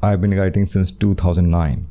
I've been writing since 2009,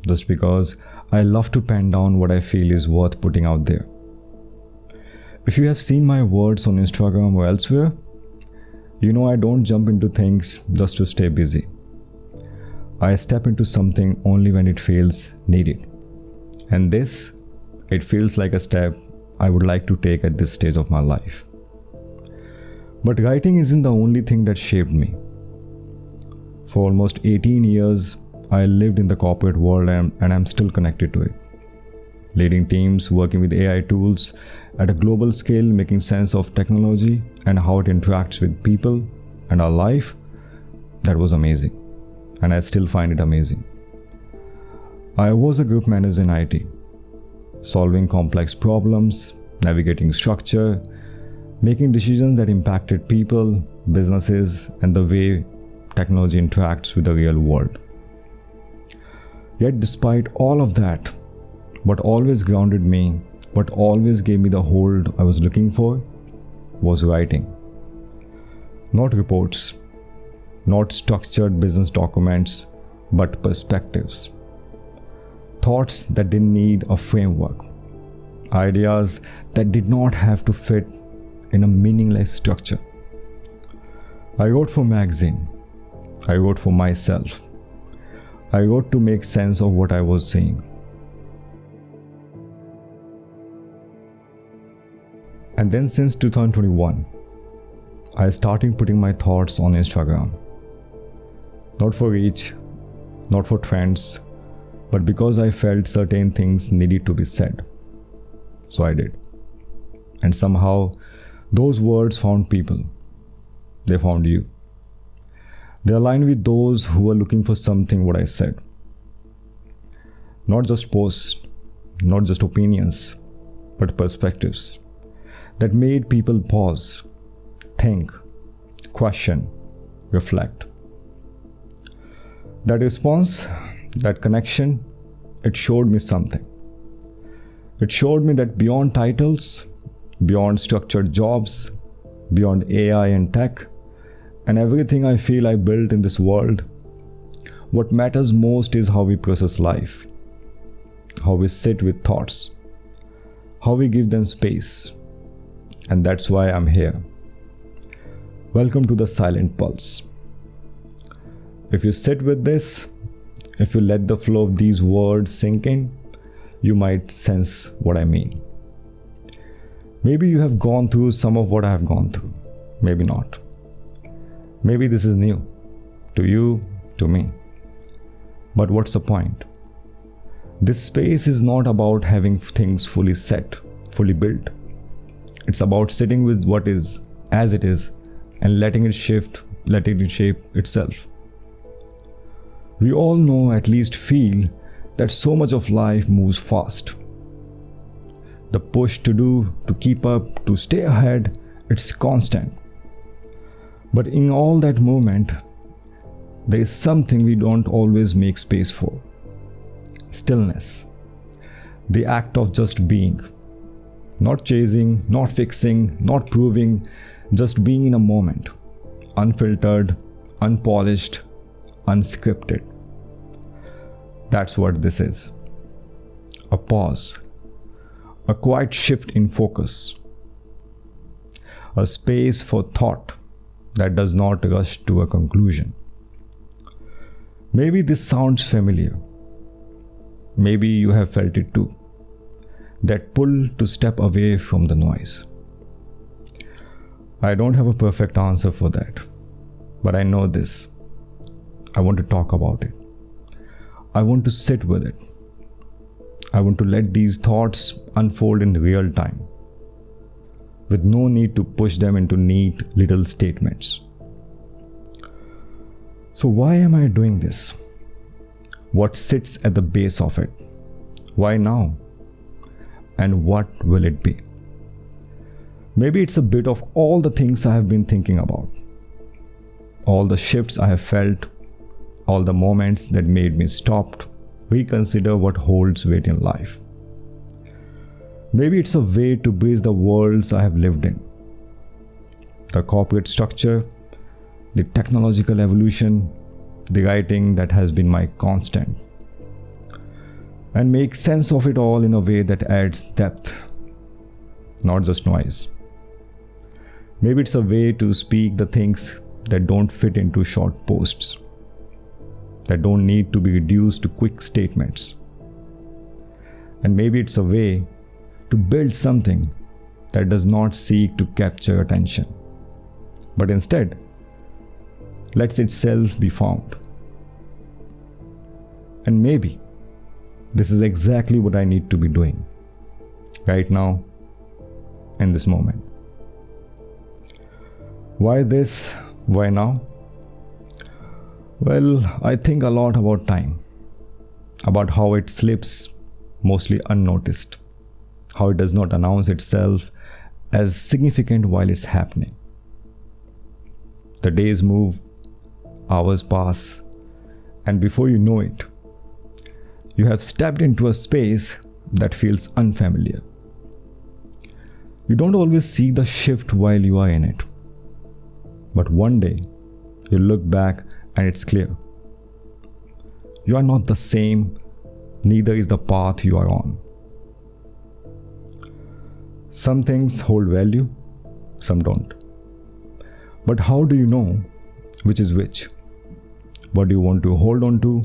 just because I love to pen down what I feel is worth putting out there. If you have seen my words on Instagram or elsewhere, you know I don't jump into things just to stay busy. I step into something only when it feels needed. And this, it feels like a step I would like to take at this stage of my life. But writing isn't the only thing that shaped me. For almost 18 years, I lived in the corporate world and I'm still connected to it. Leading teams, working with AI tools at a global scale, making sense of technology and how it interacts with people and our life, that was amazing. And I still find it amazing. I was a group manager in IT, solving complex problems, navigating structure, making decisions that impacted people, businesses, and the way technology interacts with the real world. Yet despite all of that, what always grounded me, what always gave me the hold I was looking for, was writing. Not reports, not structured business documents, but perspectives. Thoughts that didn't need a framework. Ideas that did not have to fit in a meaningless structure. I wrote for magazine. I wrote for myself. I wrote to make sense of what I was seeing. And then since 2021, I started putting my thoughts on Instagram. Not for reach, not for trends, but because I felt certain things needed to be said. So I did. And somehow, those words found people. They found you. They aligned with those who were looking for something what I said. Not just posts, not just opinions, but perspectives that made people pause, think, question, reflect. That response, that connection, it showed me something. It showed me that beyond titles, beyond structured jobs, beyond AI and tech, and everything I feel I built in this world, what matters most is how we process life, how we sit with thoughts, how we give them space. And that's why I'm here. Welcome to the Silent Pulse. If you sit with this, if you let the flow of these words sink in, you might sense what I mean. Maybe you have gone through some of what I have gone through. Maybe not. Maybe this is new. To you, to me. But what's the point? This space is not about having things fully set, fully built. It's about sitting with what is, as it is, and letting it shift, letting it shape itself. We all know, at least feel, that so much of life moves fast. The push to do, to keep up, to stay ahead, it's constant. But in all that movement, there is something we don't always make space for. Stillness. The act of just being. Not chasing, not fixing, not proving, just being in a moment. Unfiltered, unpolished, unscripted. That's what this is. A pause. A quiet shift in focus. A space for thought that does not rush to a conclusion. Maybe this sounds familiar. Maybe you have felt it too. That pull to step away from the noise. I don't have a perfect answer for that, but I know this. I want to talk about it. I want to sit with it. I want to let these thoughts unfold in real time, with no need to push them into neat little statements. So why am I doing this? What sits at the base of it? Why now? And what will it be? Maybe it's a bit of all the things I have been thinking about. All the shifts I have felt, all the moments that made me stop, reconsider what holds weight in life. Maybe it's a way to bridge the worlds I have lived in. The corporate structure, the technological evolution, the writing that has been my constant, and make sense of it all in a way that adds depth, not just noise. Maybe it's a way to speak the things that don't fit into short posts, that don't need to be reduced to quick statements. And maybe it's a way to build something that does not seek to capture attention, but instead lets itself be found. And maybe this is exactly what I need to be doing right now, in this moment. Why this? Why now? Well, I think a lot about time, about how it slips mostly unnoticed, how it does not announce itself as significant while it's happening. The days move, hours pass, and before you know it, you have stepped into a space that feels unfamiliar. You don't always see the shift while you are in it, but one day you look back and it's clear. You are not the same, neither is the path you are on. Some things hold value, some don't. But how do you know which is which? What do you want to hold on to,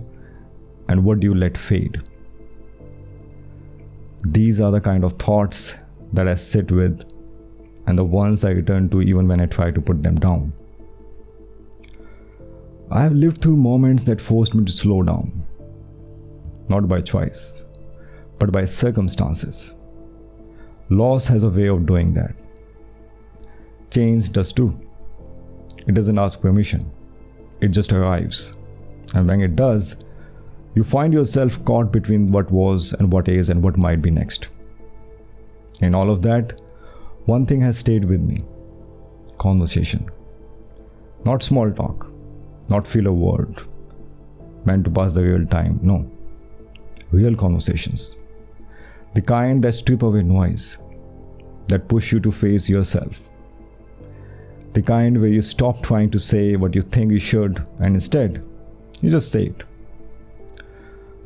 and what do you let fade? These are the kind of thoughts that I sit with, and the ones I return to even when I try to put them down. I have lived through moments that forced me to slow down, not by choice, but by circumstances. Loss has a way of doing that. Change does too. It doesn't ask permission. It just arrives. And when it does, you find yourself caught between what was and what is and what might be next. In all of that, one thing has stayed with me: conversation. Not small talk, not filler word meant to pass the real time. No, real conversations. The kind that strip away noise, that push you to face yourself. The kind where you stop trying to say what you think you should and instead, you just say it.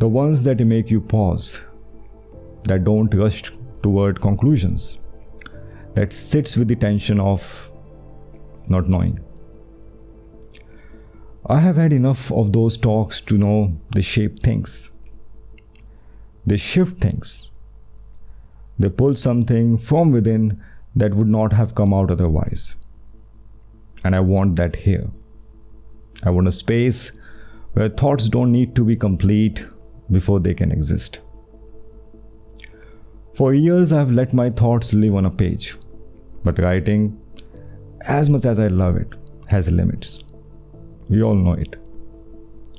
The ones that make you pause, that don't rush toward conclusions, that sits with the tension of not knowing. I have had enough of those talks to know they shape things. They shift things. They pull something from within that would not have come out otherwise. And I want that here. I want a space where thoughts don't need to be complete before they can exist. For years, I've let my thoughts live on a page. But writing, as much as I love it, has limits. We all know it.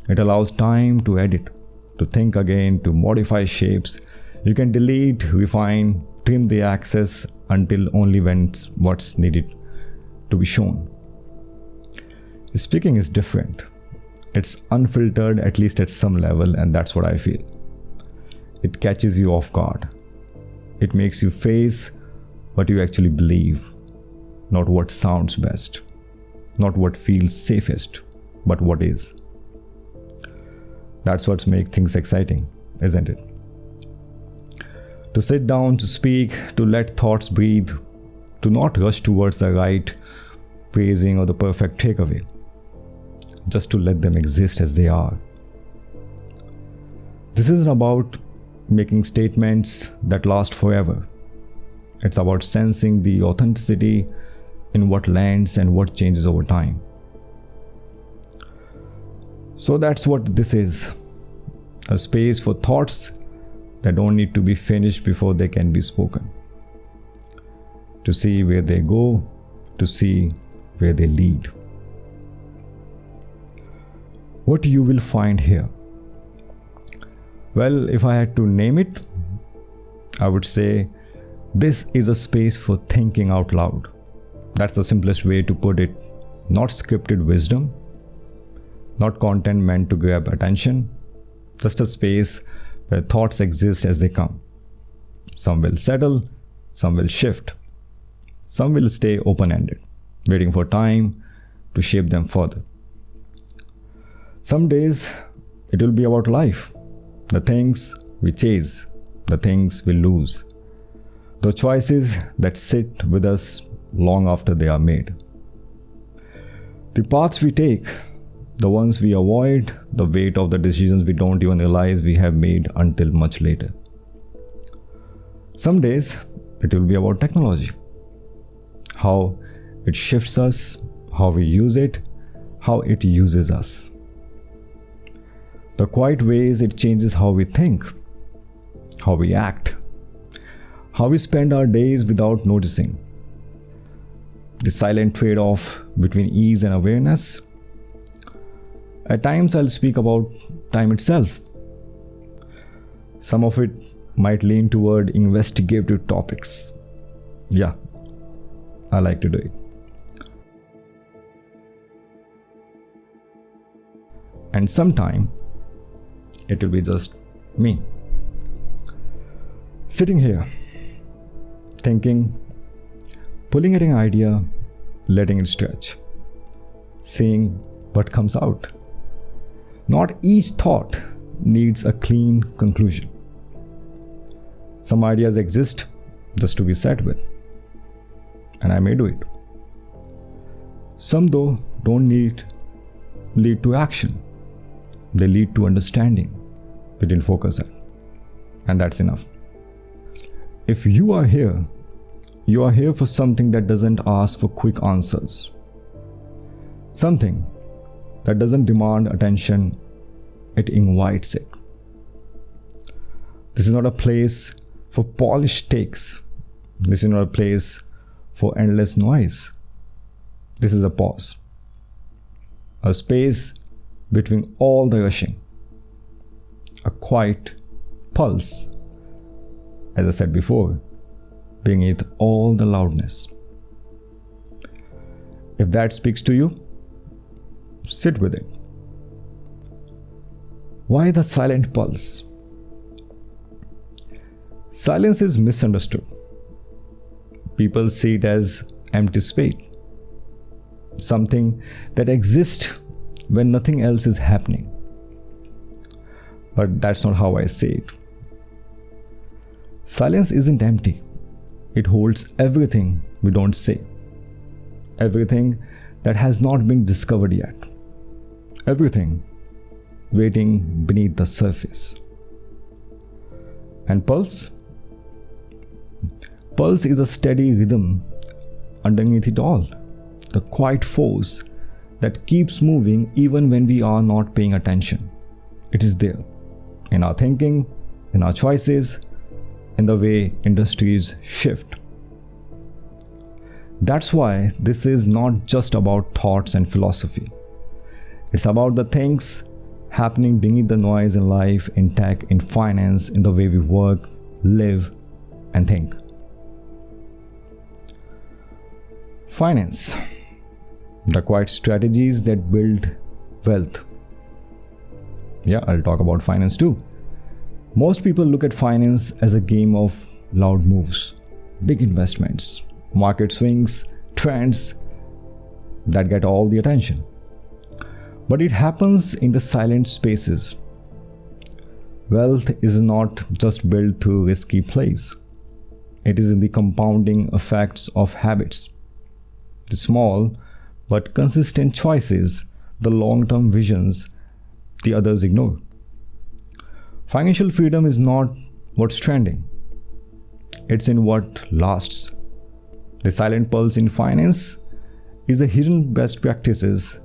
It allows time to edit, to think again, to modify shapes. You can delete, refine, trim the axis until only when what's needed to be shown. Speaking is different. It's unfiltered, at least at some level, and that's what I feel. It catches you off guard. It makes you face what you actually believe, not what sounds best, not what feels safest, but what is. That's what makes things exciting, isn't it? To sit down, to speak, to let thoughts breathe, to not rush towards the right praising or the perfect takeaway, just to let them exist as they are. This isn't about making statements that last forever. It's about sensing the authenticity in what lands and what changes over time. So that's what this is. A space for thoughts that don't need to be finished before they can be spoken. To see where they go, to see where they lead. What you will find here? Well, if I had to name it, I would say this is a space for thinking out loud. That's the simplest way to put it. Not scripted wisdom, not content meant to grab attention, just a space where thoughts exist as they come. Some will settle, some will shift, some will stay open-ended, waiting for time to shape them further. Some days it will be about life, the things we chase, the things we lose, the choices that sit with us long after they are made. The paths we take, the ones we avoid, the weight of the decisions we don't even realize we have made until much later. Some days it will be about technology, how it shifts us, how we use it, how it uses us. The quiet ways it changes how we think, how we act, how we spend our days without noticing. The silent trade-off between ease and awareness. At times I'll speak about time itself. Some of it might lean toward investigative topics. Yeah, I like to do it. And sometime it will be just me, sitting here, thinking, pulling at an idea, letting it stretch, seeing what comes out. Not each thought needs a clean conclusion. Some ideas exist just to be sat with, and I may do it. Some, though, don't lead to action. They lead to understanding we didn't focus at, and that's enough. If you are here for something that doesn't ask for quick answers, something that doesn't demand attention, it invites it. This is not a place for polished takes. This is not a place for endless noise. This is a pause, a space between all the rushing, a quiet pulse, as I said before, beneath all the loudness. If that speaks to you, sit with it. Why the silent pulse? Silence is misunderstood. People see it as empty space, something that exists when nothing else is happening. But that's not how I see it. Silence isn't empty. It holds everything we don't say, everything that has not been discovered yet, everything waiting beneath the surface. And pulse? Pulse is a steady rhythm underneath it all, the quiet force that keeps moving even when we are not paying attention. It is there, in our thinking, in our choices, in the way industries shift. That's why this is not just about thoughts and philosophy. It's about the things happening beneath the noise in life, in tech, in finance, in the way we work, live, and think. Finance, the quiet strategies that build wealth. Yeah, I'll talk about finance too. Most people look at finance as a game of loud moves, big investments, market swings, trends that get all the attention. But it happens in the silent spaces. Wealth is not just built through risky plays. It is in the compounding effects of habits, the small but consistent choices, the long-term visions the others ignore. Financial freedom is not what's trending. It's in what lasts. The silent pulse in finance is the hidden best practices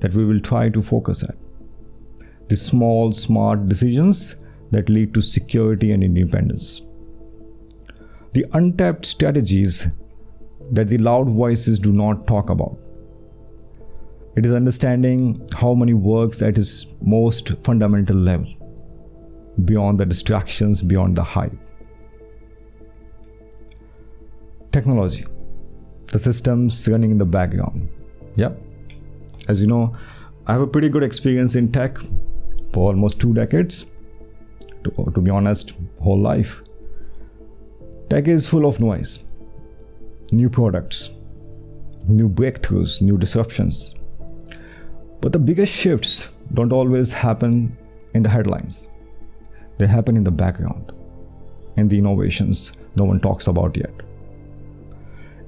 that we will try to focus at. The small, smart decisions that lead to security and independence. The untapped strategies that the loud voices do not talk about. It is understanding how money works at its most fundamental level, beyond the distractions, beyond the hype. Technology, the systems running in the background. Yep. As you know, I have a pretty good experience in tech for almost 2 decades. To be honest, whole life. Tech is full of noise, new products, new breakthroughs, new disruptions. But the biggest shifts don't always happen in the headlines. They happen in the background, in the innovations no one talks about yet,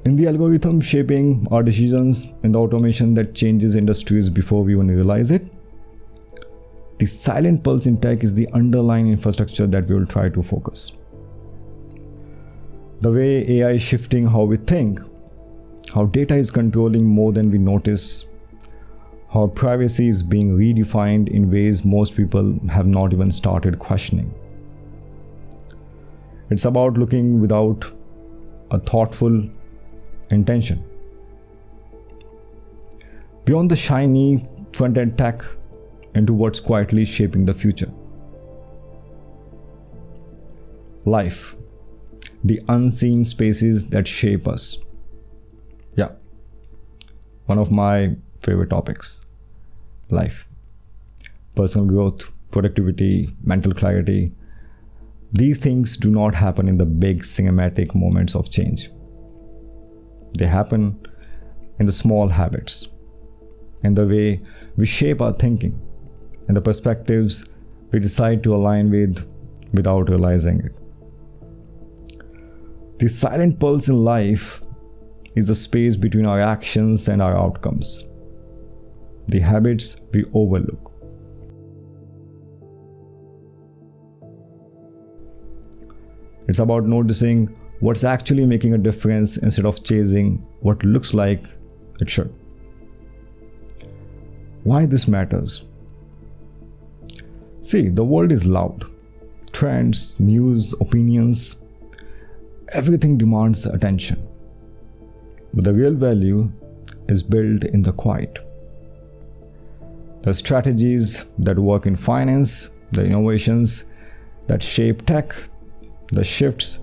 in the algorithm shaping our decisions, in the automation that changes industries before we even realize it. The silent pulse in tech is the underlying infrastructure that we will try to focus. The way AI is shifting how we think, how data is controlling more than we notice, how privacy is being redefined in ways most people have not even started questioning. It's about looking without a thoughtful intention. Beyond the shiny front-end tech into what's quietly shaping the future. Life, the unseen spaces that shape us. Yeah, one of my favorite topics. Life, personal growth, productivity, mental clarity. These things do not happen in the big cinematic moments of change. They happen in the small habits, in the way we shape our thinking, in the perspectives we decide to align with without realizing it. The silent pulse in life is the space between our actions and our outcomes, the habits we overlook. It's about noticing what's actually making a difference instead of chasing what looks like it should. Why this matters? See, the world is loud. Trends, news, opinions, everything demands attention. But the real value is built in the quiet. The strategies that work in finance, the innovations that shape tech, the shifts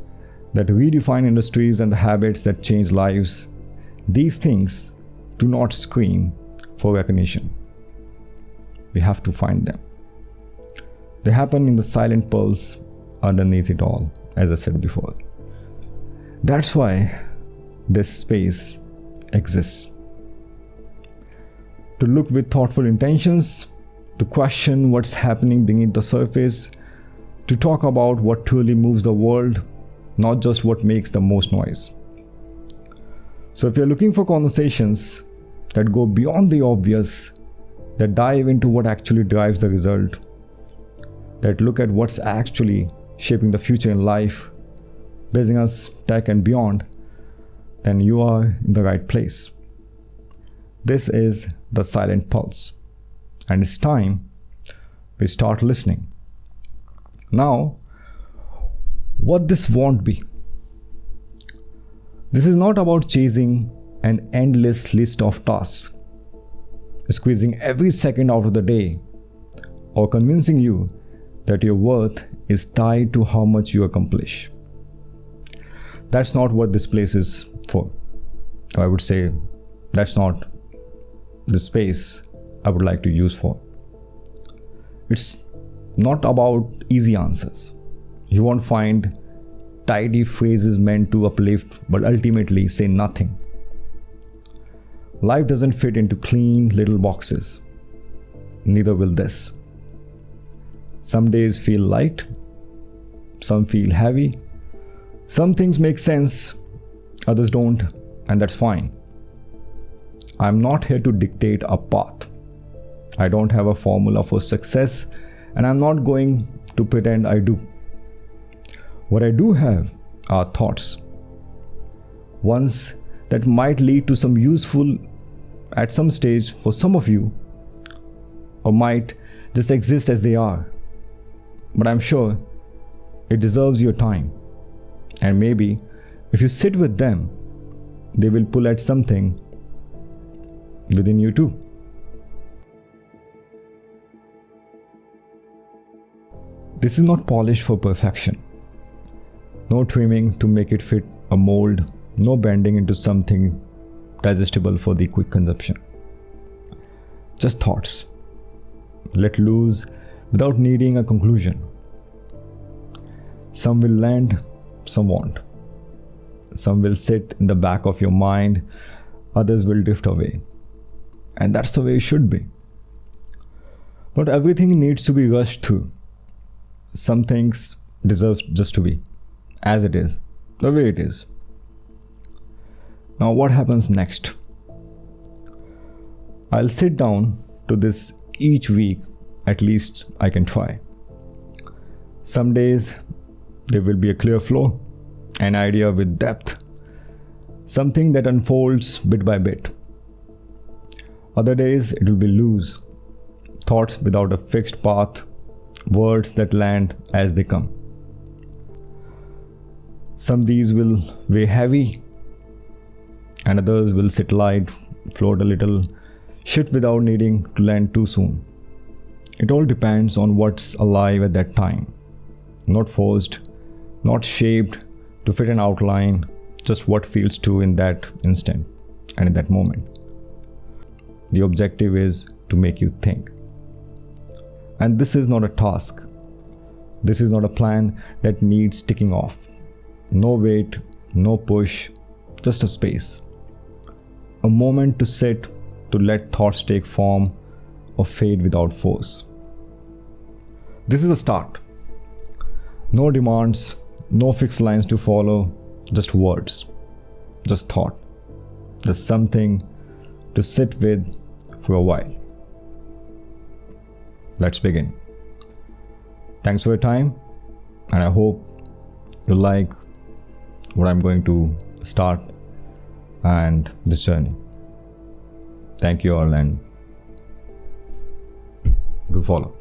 that redefine industries, and the habits that change lives, these things do not scream for recognition. We have to find them. They happen in the silent pulse underneath it all, as I said before. That's why this space exists. To look with thoughtful intentions, to question what's happening beneath the surface, to talk about what truly moves the world, not just what makes the most noise. So if you're looking for conversations that go beyond the obvious, that dive into what actually drives the result, that look at what's actually shaping the future in life, business, tech, and beyond, then you are in the right place. This is the silent pulse, and it's time we start listening. Now, what this won't be. This is not about chasing an endless list of tasks, squeezing every second out of the day, or convincing you that your worth is tied to how much you accomplish. That's not what this place is for. I would say that's not the space I would like to use for. It's not about easy answers. You won't find tidy phrases meant to uplift but ultimately say nothing. Life doesn't fit into clean little boxes. Neither will this. Some days feel light, some feel heavy, some things make sense, others don't, and that's fine. I'm not here to dictate a path. I don't have a formula for success, and I'm not going to pretend I do. What I do have are thoughts. Ones that might lead to some useful at some stage for some of you, or might just exist as they are. But I'm sure it deserves your time. And maybe if you sit with them, they will pull at something within you too. This is not polished for perfection. No trimming to make it fit a mold, no bending into something digestible for the quick consumption. Just thoughts, let loose without needing a conclusion. Some will land, some won't. Some will sit in the back of your mind, others will drift away. And that's the way it should be. Not everything needs to be rushed through. Some things deserve just to be as it is, the way it is. Now what happens next? I'll sit down to this each week, at least I can try. Some days there will be a clear flow, an idea with depth, something that unfolds bit by bit. Other days it will be loose, thoughts without a fixed path, words that land as they come. Some these will weigh heavy, and others will sit light, float a little, shift without needing to land too soon. It all depends on what's alive at that time. Not forced, not shaped to fit an outline, just what feels true in that instant and in that moment. The objective is to make you think. And this is not a task. This is not a plan that needs ticking off. No weight, no push, just a space. A moment to sit, to let thoughts take form or fade without force. This is a start. No demands, no fixed lines to follow, just words, just thought, just something to sit with for a while. Let's begin. Thanks for your time, and I hope you like what I'm going to start and this journey. Thank you all, and do follow.